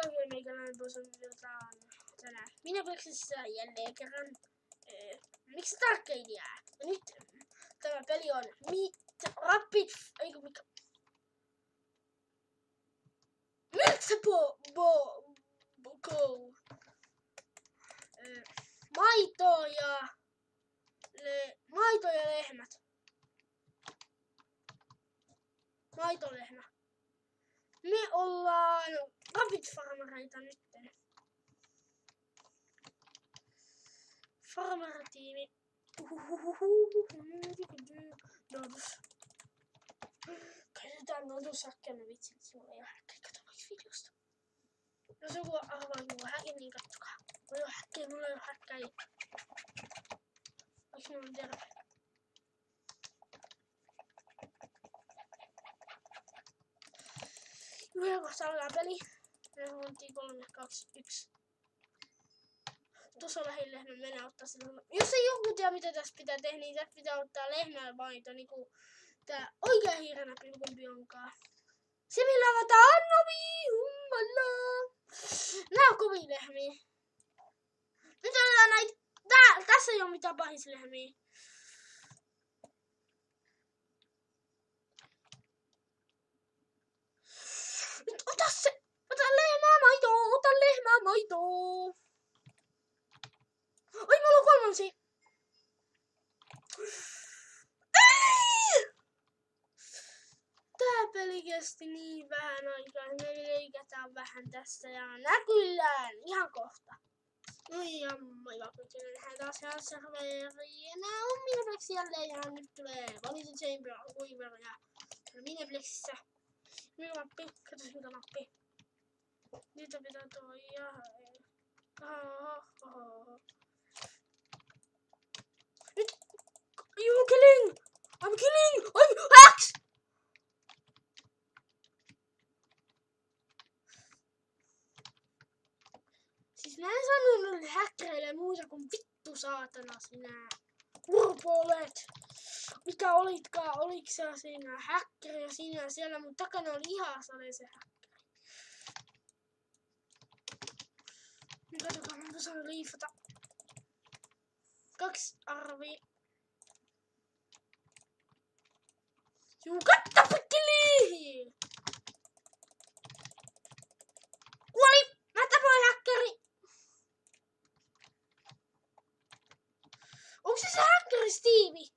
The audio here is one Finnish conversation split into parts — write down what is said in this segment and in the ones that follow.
kaikille meikäläinen posomiltaan tänään. Mineplexissä jälleen kerran. Miksi Arcadea? Ja nyt tämä peli on Rapid... Eikö mikä? Go! Maito ja lehmät. Maitolehmä. Me ollaan Rapid-farmareita nytten. Farmer-tiimi. Käytetään nodushakkeena vitsit. Sulla ei ole häkkejä. Kato vaikka videosta. Jos joku arvaa, että mulla on häkin, niin kattokaa. Mulla ei ole häkkäjä. Vaikka mulla on terve. Yhden kohta alkaa peli. Me huomattiin 3, 2, 1. Tuossa on lähin lehmä, mennä ottaa sitä. Jos ei joku tiedä mitä tässä pitää tehdä, niin tässä pitää ottaa lehmää maito. Niinku tää oikea hiirenäppi, kumpi onkaan. Se millä avataan Annovi, hummalla. Nää on kovia lehmiä. Nyt otetaan näitä. Tässä ei oo mitään pahislehmiä. Nyt ota se! Ota lehmää maitoa! Oi, mulla on kolmansia! Ei! Tää peli kesti niin vähän aikaa, me leikataan vähän tästä ja näkyllään ihan kohta. No ja moi vaan, kun tehdään taas ihan serveriin. Ja nää on Mineplex jälleen ja nyt tulee Vanity Chamber, Weaver ja Mineplexissä. Mikä mappi? Katsos mikä mappi. Niitä pitää toija. Nyt! I'm killing! I'm hacks! Siis mä en sanonut häkkäreille muuta kuin vittu saatana sinä urpolet. Mikä olitkaan, oliks sä siinä häkkäri ja sinä siellä mun takana oli ihan sale se häkkäri. Nyt katsotaan, mä saan liifata. 2 arvia. Juu, katta pikkeliihi! Kuoli! Mä tapoin häkkäri! Onks se häkkäri Stevie?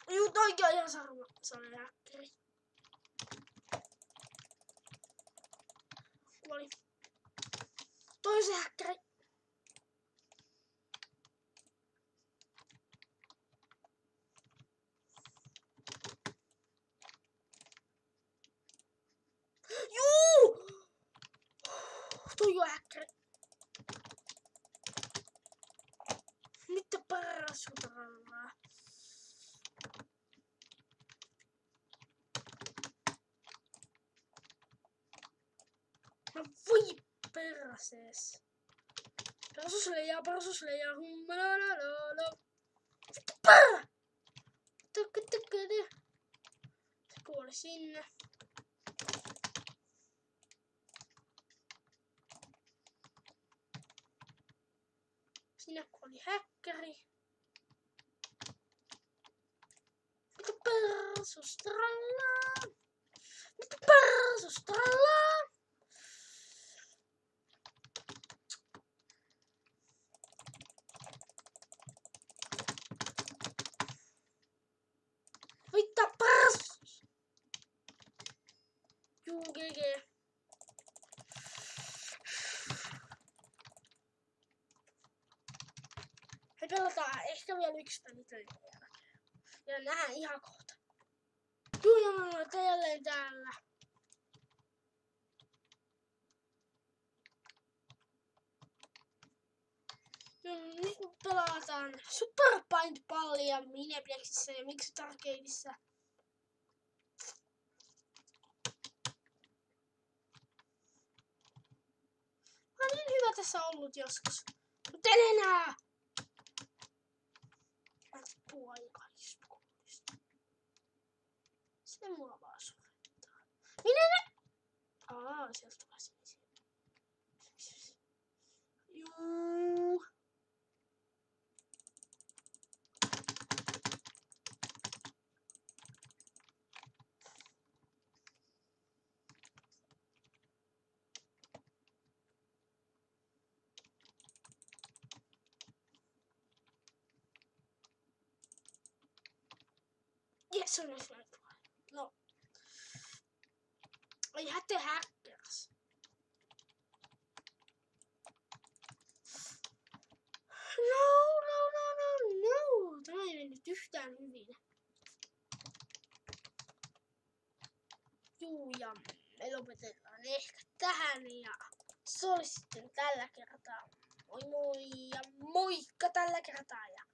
Juu, toikin on ihan sale häkkäri. Kuoli. Toi se häkkäri. Juu! Toi on häkkäri. Mitä parasutarallaa? No voi persees. Parasusleija, hummalalala. Vittu perä! Se kuoli sinne. Siinä kuoli häkkäri. Vittu persustrallaa. Vittu persustrallaa. Vittu persus. Juu, GG. Me pelataan ehkä vielä 1 peli töitä jälkeen. Ja nähdään ihan kohta. Juu, mä olen jälleen täällä. Nyt pelataan Super Paintballia Mineplexissä ja Mixed Arcadeissa. Mä niin hyvä tässä ollut joskus. Mut en enää! Mä puolikaispuolista. Se mua vaan surettaa. Minä sieltä takaisin. Juu. Yes, on myös näin. No. I had the hackers. No. Tämä ei mennyt yhtään hyvin. Juu, ja me lopetetaan ehkä tähän ja se oli sitten tällä kertaa. Moi moi ja moikka tällä kertaa ja